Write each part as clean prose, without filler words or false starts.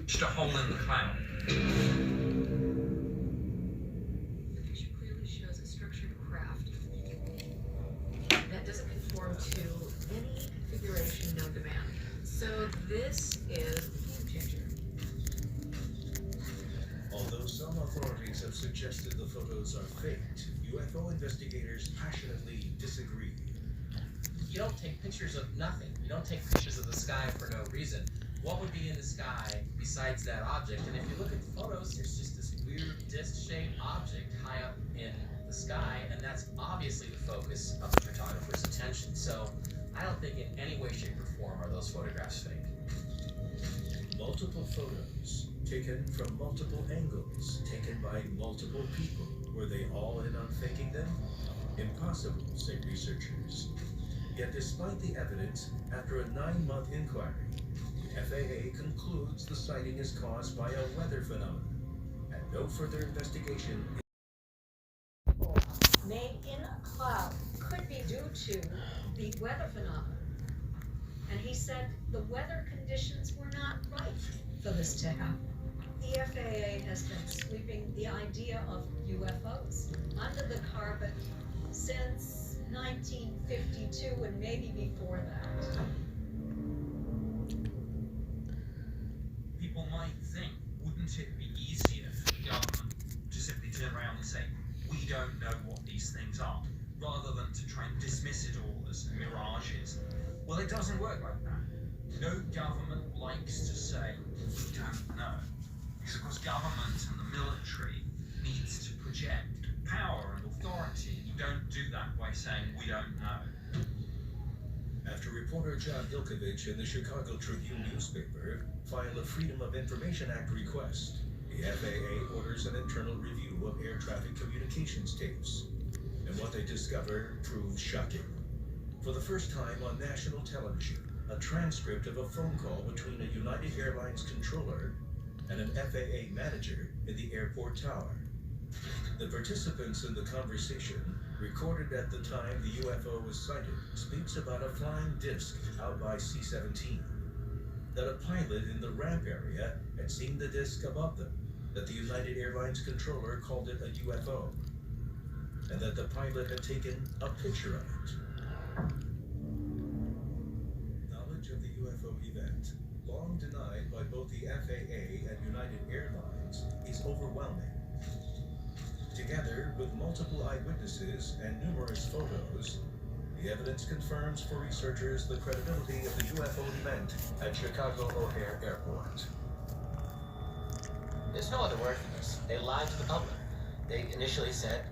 Just a hole in the cloud. The picture clearly shows a structured craft that doesn't conform to any configuration known to man. So this is the game changer. Although some authorities have suggested the photos are faked, UFO investigators passionately disagree. You don't take pictures of nothing. You don't take pictures of the sky for no reason. What would be in the sky besides that object? And if you look at the photos, there's just this weird disc-shaped object high up in the sky, and that's obviously the focus of the photographer's attention. So I don't think in any way, shape, or form are those photographs fake. Multiple photos, taken from multiple angles, taken by multiple people. Were they all in on faking them? Impossible, say researchers. Yet despite the evidence, after a 9-month inquiry, the FAA concludes the sighting is caused by a weather phenomenon, and no further investigation. Made in a cloud could be due to the weather phenomenon. And he said the weather conditions were not right for this to happen. The FAA has been sweeping the idea of UFOs under the carpet since 1952 and maybe before that. People might think, wouldn't it be easier for the government to simply turn around and say, we don't know what these things are, rather than to try and dismiss it all as mirages? Well, it doesn't work like that. No government likes to say, we don't know. Because, of course, government and the military needs to project power and authority. You don't do that by saying, we don't know. After reporter John Ilkovich in the Chicago Tribune newspaper filed a Freedom of Information Act request, the FAA orders an internal review of air traffic communications tapes. And what they discover proves shocking. For the first time on national television, a transcript of a phone call between a United Airlines controller and an FAA manager in the airport tower. The participants in the conversation, recorded at the time the UFO was sighted, speaks about a flying disc out by C-17, that a pilot in the ramp area had seen the disc above them, that the United Airlines controller called it a UFO, and that the pilot had taken a picture of it. Knowledge of the UFO event, long denied by both the FAA and United Airlines, is overwhelming. Together with multiple eyewitnesses and numerous photos, the evidence confirms for researchers the credibility of the UFO event at Chicago O'Hare Airport. There's no other word for this. They lied to the public. They initially said,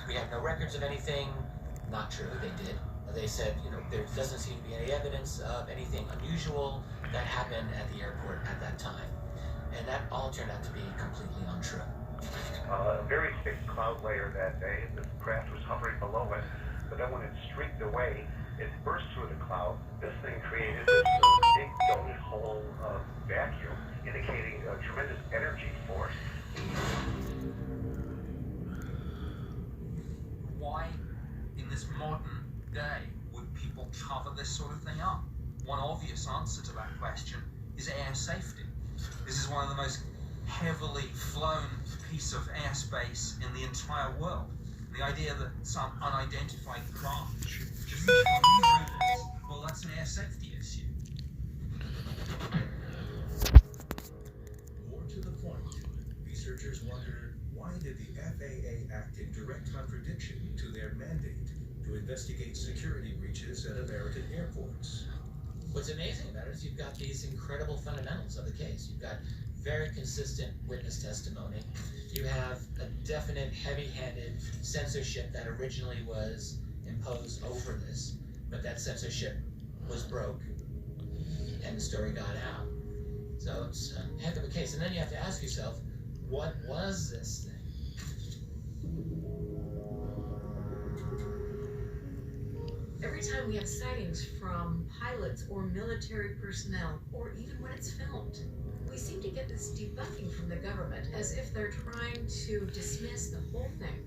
we have no records of anything. Not true, they did. They said, there doesn't seem to be any evidence of anything unusual that happened at the airport at that time. And that all turned out to be completely untrue. A very thick cloud layer that day. The craft was hovering below it, but then when it streaked away, it burst through the cloud. This thing created this big donut hole of vacuum, indicating a tremendous energy force. Why, in this modern day, would people cover this sort of thing up? One obvious answer to that question is air safety. This is one of the most heavily flown piece of airspace in the entire world. The idea that some unidentified craft should just come through this, well, that's an air safety issue. More to the point, researchers wonder, why did the FAA act in direct contradiction to their mandate to investigate security breaches at American airports? What's amazing about it is you've got these incredible fundamentals of the case. You've got very consistent witness testimony. You have a definite heavy-handed censorship that originally was imposed over this, but that censorship was broke and the story got out. So it's a heck of a case. And then you have to ask yourself, what was this thing? Every time we have sightings from pilots or military personnel, or even when it's filmed, we seem to get this debuffing from the government as if they're trying to dismiss the whole thing.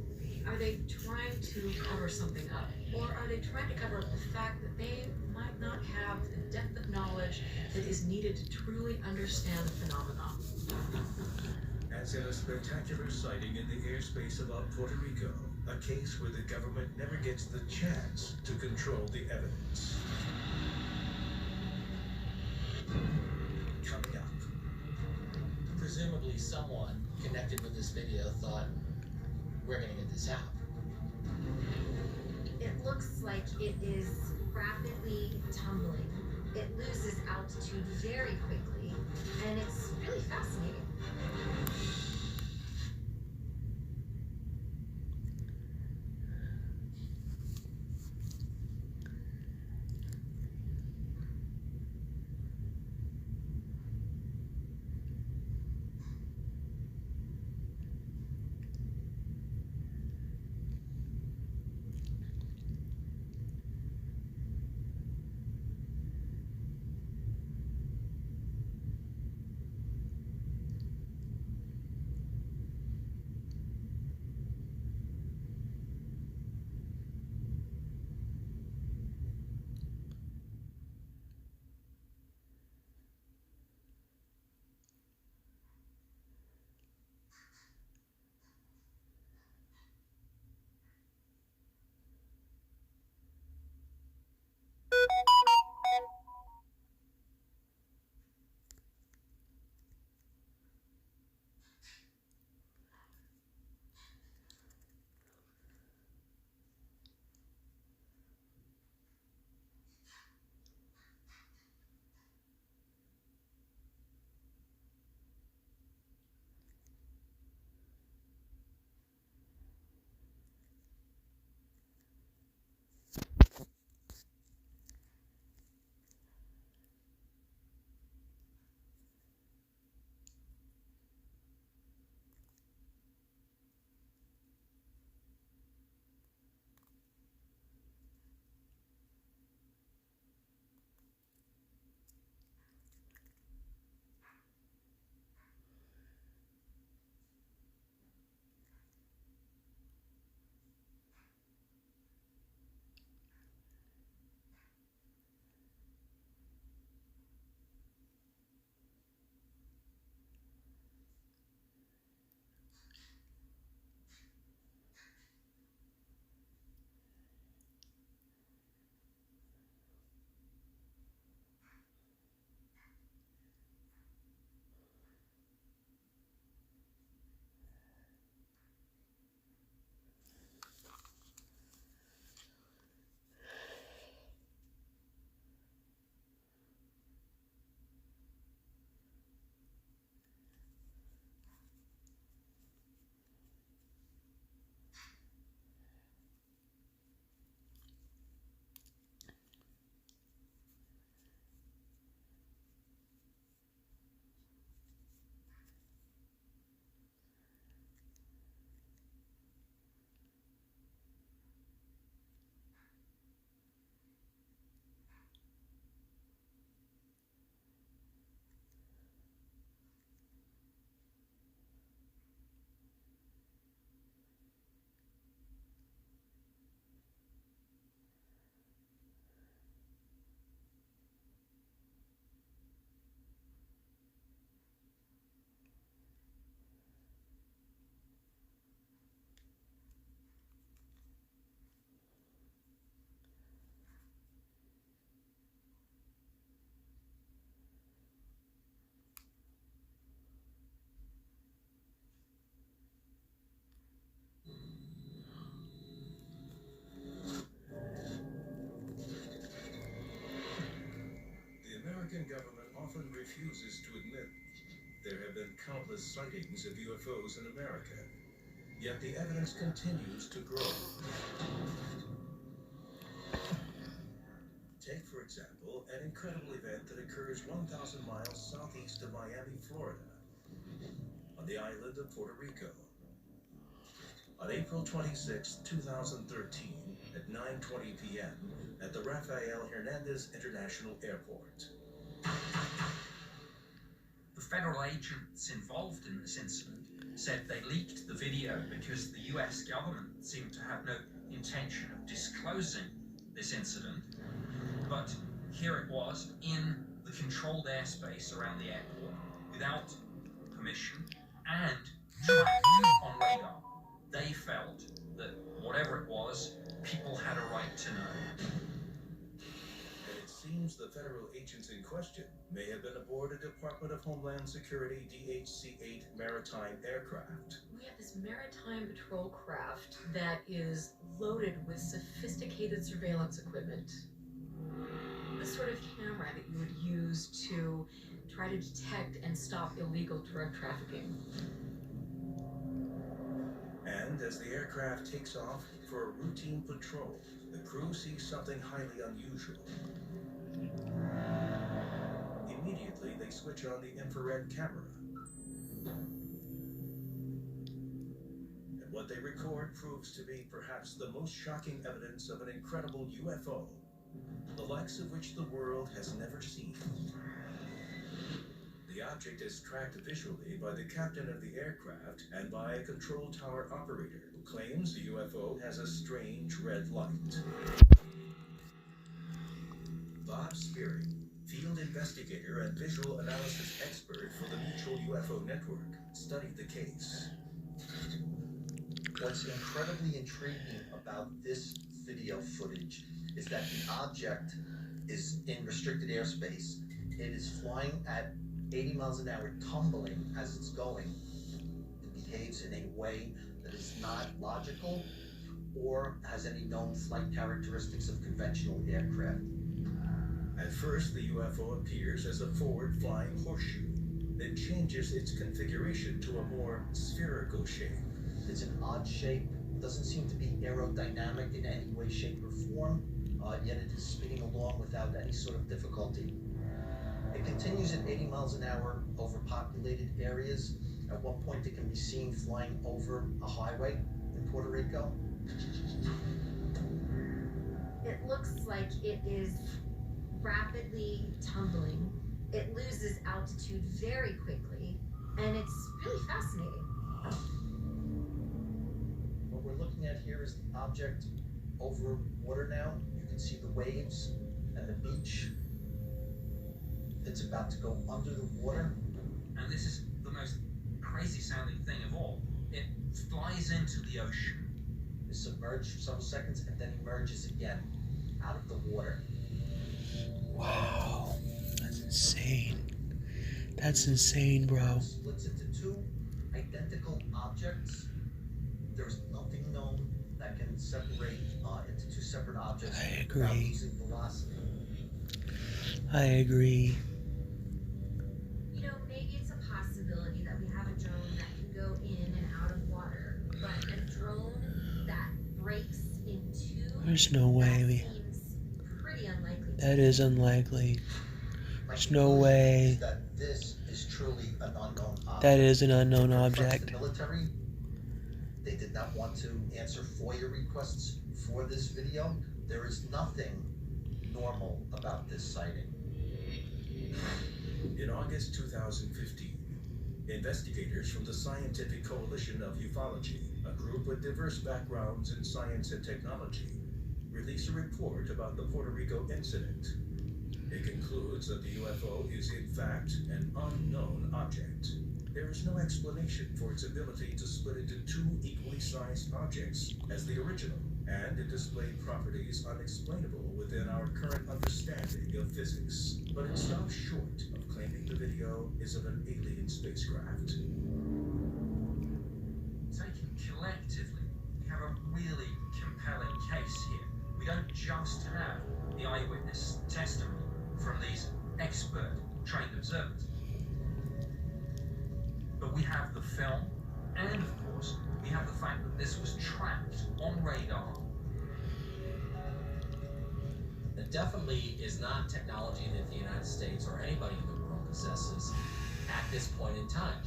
Are they trying to cover something up? Or are they trying to cover up the fact that they might not have the depth of knowledge that is needed to truly understand the phenomenon? As in a spectacular sighting in the airspace above Puerto Rico, a case where the government never gets the chance to control the evidence. Coming up. Presumably someone connected with this video thought, we're gonna get this out. It looks like it is rapidly tumbling. It loses altitude very quickly, and it's really fascinating. American government often refuses to admit there have been countless sightings of UFOs in America, yet the evidence continues to grow. Take, for example, an incredible event that occurs 1,000 miles southeast of Miami, Florida, on the island of Puerto Rico. On April 26, 2013, at 9:20 p.m., at the Rafael Hernandez International Airport. The federal agents involved in this incident said they leaked the video because the US government seemed to have no intention of disclosing this incident. But here it was in the controlled airspace around the airport without permission and tracked on radar. They felt that whatever it was, people had a right to know. And it seems the federal agents in question may have been aboard a Department of Homeland Security DHC-8 maritime aircraft. We have this maritime patrol craft that is loaded with sophisticated surveillance equipment. The sort of camera that you would use to try to detect and stop illegal drug trafficking. And as the aircraft takes off for a routine patrol, the crew sees something highly unusual. Immediately, they switch on the infrared camera. And what they record proves to be perhaps the most shocking evidence of an incredible UFO, the likes of which the world has never seen. The object is tracked visually by the captain of the aircraft and by a control tower operator who claims the UFO has a strange red light. Bob Spearing, field investigator and visual analysis expert for the Mutual UFO Network, studied the case. What's incredibly intriguing about this video footage is that the object is in restricted airspace. It is flying at 80 miles an hour, tumbling as it's going. It behaves in a way that is not logical or has any known flight characteristics of conventional aircraft. At first, the UFO appears as a forward flying horseshoe, then changes its configuration to a more spherical shape. It's an odd shape, doesn't seem to be aerodynamic in any way, shape, or form, yet it is speeding along without any sort of difficulty. It continues at 80 miles an hour over populated areas. At one point, it can be seen flying over a highway in Puerto Rico. It looks like it is rapidly tumbling. It loses altitude very quickly, and it's really fascinating. What we're looking at here is the object over water now. You can see the waves and the beach. It's about to go under the water. And this is the most crazy sounding thing of all. It flies into the ocean. It submerges for several seconds and then emerges again out of the water. Wow, that's insane. That's insane, bro. Splits into two identical objects. There's nothing known that can separate into two separate objects I without agree. losing velocity. I agree. You know, maybe it's a possibility that we have a drone that can go in and out of water, but a drone that breaks in two, There's no way we. seems pretty unlikely. That is unlikely. My There's no conclusion way. is that this is truly an unknown object. That is an unknown It reflects object. The military, they did not want to answer FOIA requests for this video. There is nothing normal about this sighting. In August 2015, investigators from the Scientific Coalition of Ufology, a group with diverse backgrounds in science and technology, released a report about the Puerto Rico incident. It concludes that the UFO is in fact an unknown object. There is no explanation for its ability to split into two equally sized objects as the original, and it displayed properties unexplainable within our current understanding of physics. But it stops short of claiming the video is of an alien spacecraft. Taken collectively, we have a really compelling case here. We don't just have the eyewitness testimony from these expert trained observers, but we have the film, and of course, we have the fact that this was tracked on radar. It definitely is not technology that the United States or anybody in the world possesses at this point in time.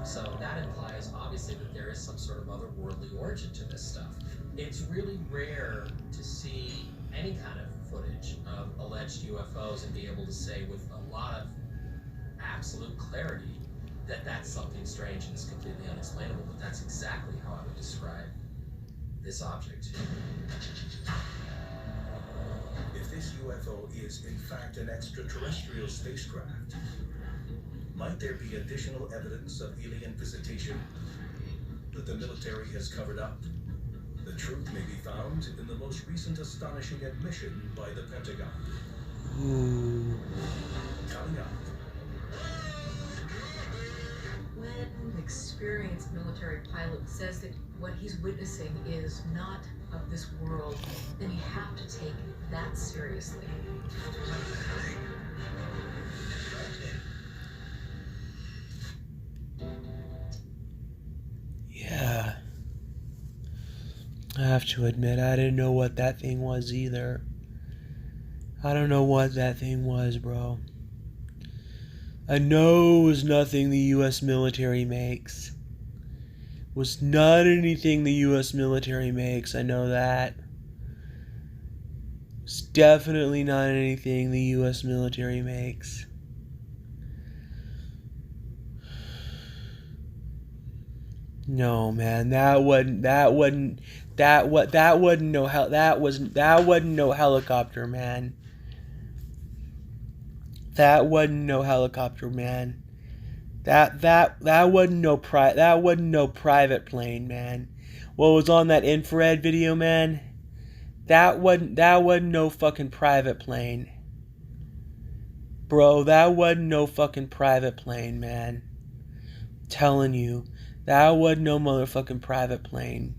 So that implies, obviously, that there is some sort of otherworldly origin to this stuff. It's really rare to see any kind of footage of alleged UFOs and be able to say with a lot of absolute clarity that that's something strange and is completely unexplainable, but that's exactly how I would describe this object. If this UFO is in fact an extraterrestrial spacecraft, might there be additional evidence of alien visitation that the military has covered up? The truth may be found in the most recent astonishing admission by the Pentagon. Coming up. When an experienced military pilot says that what he's witnessing is not of this world, then you have to take that seriously. Yeah. I have to admit, I didn't know what that thing was either. I don't know what that thing was, bro. I know it was nothing the U.S. military makes. It was not anything the U.S. military makes, I know that. It's definitely not anything the U.S. military makes. No, man, that wasn't no helicopter, man. That wasn't no helicopter, man. That wasn't no private plane, man. What was on that infrared video, man? That wasn't no fucking private plane. Bro, that wasn't no fucking private plane, man. I'm telling you, that wasn't no motherfucking private plane.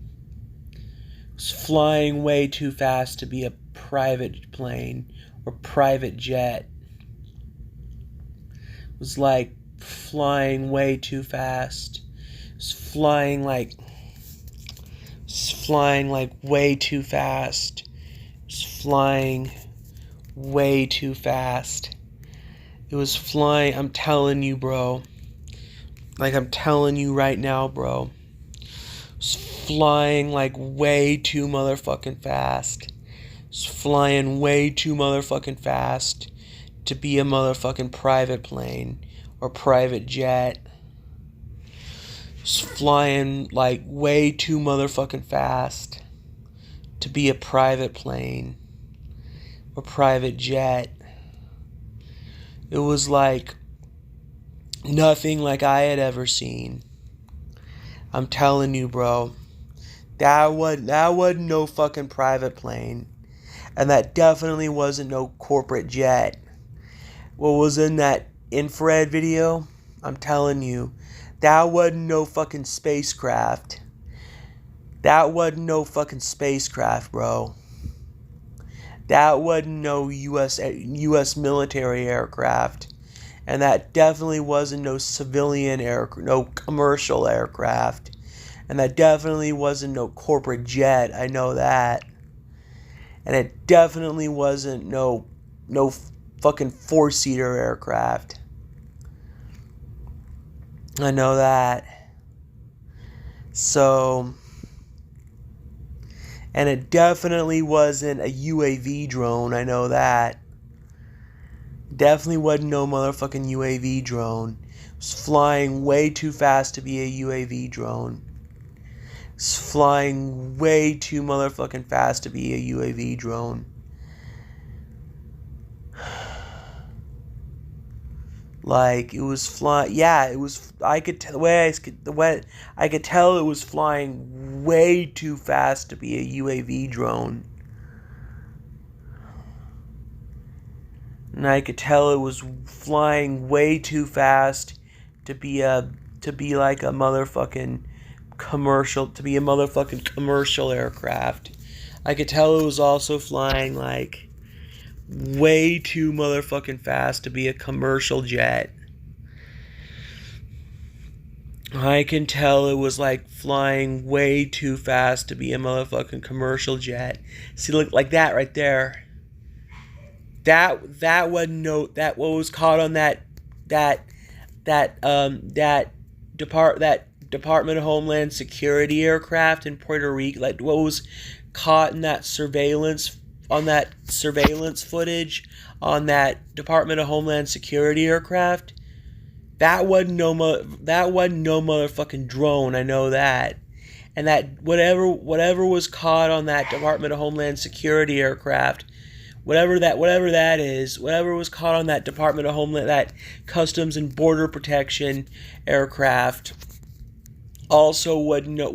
It was flying way too fast to be a private plane or private jet. It was like flying way too fast. It was flying like way too fast. It was flying way too fast. It was flying, I'm telling you, bro. Like, I'm telling you right now, bro. It was flying like way too motherfucking fast. It was flying way too motherfucking fast to be a motherfucking private plane or private jet. It was flying like way too motherfucking fast to be a private plane or private jet. It was like nothing like I had ever seen. I'm telling you, bro. That wasn't no fucking private plane. And that definitely wasn't no corporate jet. What was in that infrared video? I'm telling you. That wasn't no fucking spacecraft. That wasn't no fucking spacecraft, bro. That wasn't no U.S. military aircraft. And that definitely wasn't no civilian no commercial aircraft. And that definitely wasn't no corporate jet, I know that. And it definitely wasn't no fucking four-seater aircraft. I know that. So, and it definitely wasn't a UAV drone, I know that. Definitely wasn't no motherfucking UAV drone. It was flying way too fast to be a UAV drone. It was flying way too motherfucking fast to be a UAV drone. Like, it was flying, yeah, it was, I could tell, I could tell it was flying way too fast to be a UAV drone. And I could tell it was flying way too fast to be like a motherfucking commercial aircraft. I could tell it was also flying like way too motherfucking fast to be a commercial jet. I can tell it was like flying way too fast to be a motherfucking commercial jet. See, look, like that right there. That wasn't no, that what was caught on that Department of Homeland Security aircraft in Puerto Rico, like what was caught in that surveillance footage on that Department of Homeland Security aircraft. That wasn't no motherfucking drone. I know that. And that whatever was caught on that Department of Homeland Security aircraft, whatever that is, whatever was caught on that Department of Homeland, that Customs and Border Protection aircraft, also wasn't no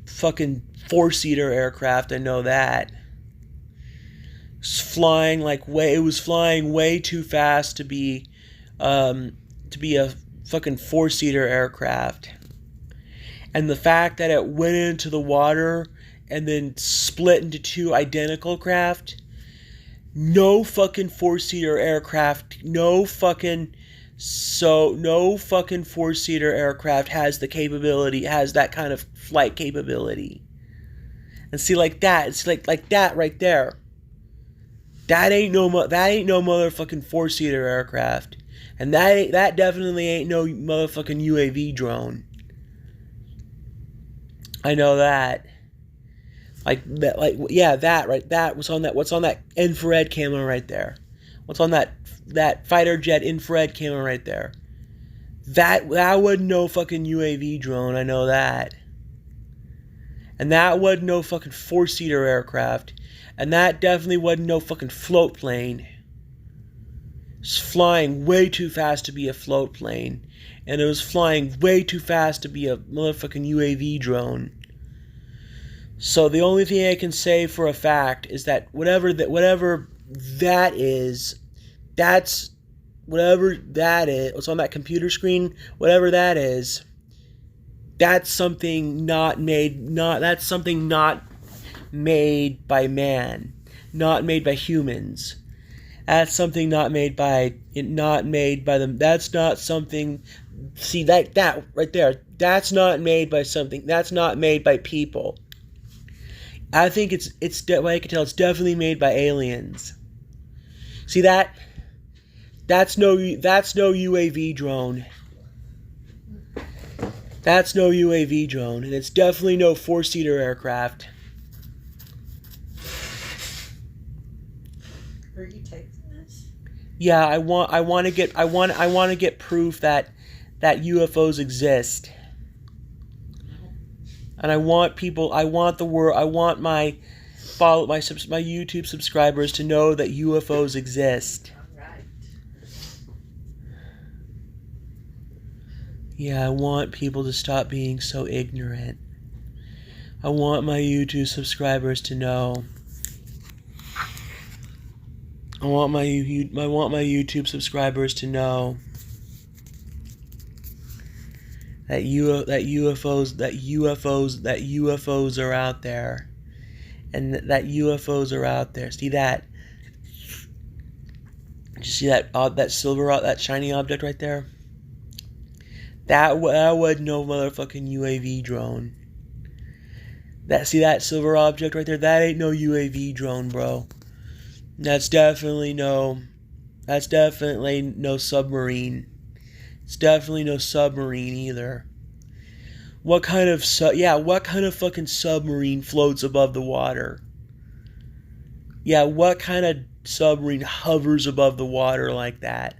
fucking 4-seater aircraft. I know that. It was flying way too fast to be a fucking 4-seater aircraft. And the fact that it went into the water and then split into 2 identical craft, no fucking 4-seater aircraft, no fucking 4-seater aircraft has that kind of flight capability. And see, like that, it's like that right there. That ain't no motherfucking 4-seater aircraft. And that definitely ain't no motherfucking UAV drone. I know that. What's on that infrared camera right there? What's on that fighter jet infrared camera right there? That wasn't no fucking UAV drone, I know that. And that wasn't no fucking 4-seater aircraft. And that definitely wasn't no fucking float plane. It's flying way too fast to be a float plane. And it was flying way too fast to be a motherfucking UAV drone. So the only thing I can say for a fact is that whatever that is, what's on that computer screen, whatever that is, that's something not made by man, not made by humans. That's something not made by them. That's not something. See that right there. That's not made by something. That's not made by people. I think what I can tell, it's definitely made by aliens. See that? That's no UAV drone. That's no UAV drone, and it's definitely no 4-seater aircraft. Are you taking this? Yeah, I want to get proof that UFOs exist. And I want the world, I want my YouTube subscribers to know that UFOs exist. All right. Yeah, I want people to stop being so ignorant. I want my YouTube subscribers to know. I want my YouTube subscribers to know that UFOs are out there, and that UFOs are out there. See that? Did you see that silver, that shiny object right there? That was no motherfucking UAV drone. That silver object right there? That ain't no UAV drone, bro. That's definitely no submarine. It's definitely no submarine either. What kind of fucking submarine floats above the water? Yeah, what kind of submarine hovers above the water like that?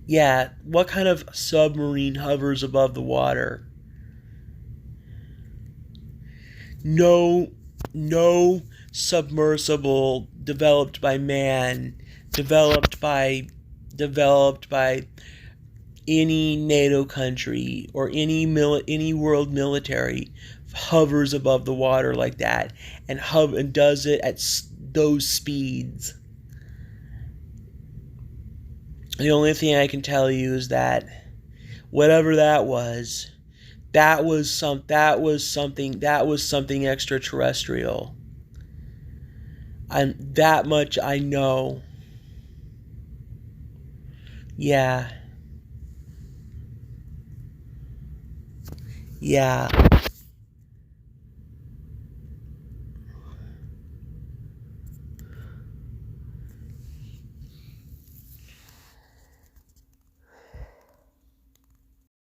Yeah, what kind of submarine hovers above the water? No submersible developed by man, developed by any NATO country or any world military hovers above the water like that and does it at those speeds. The only thing I can tell you is that whatever that was something extraterrestrial. And that much I know. Yeah.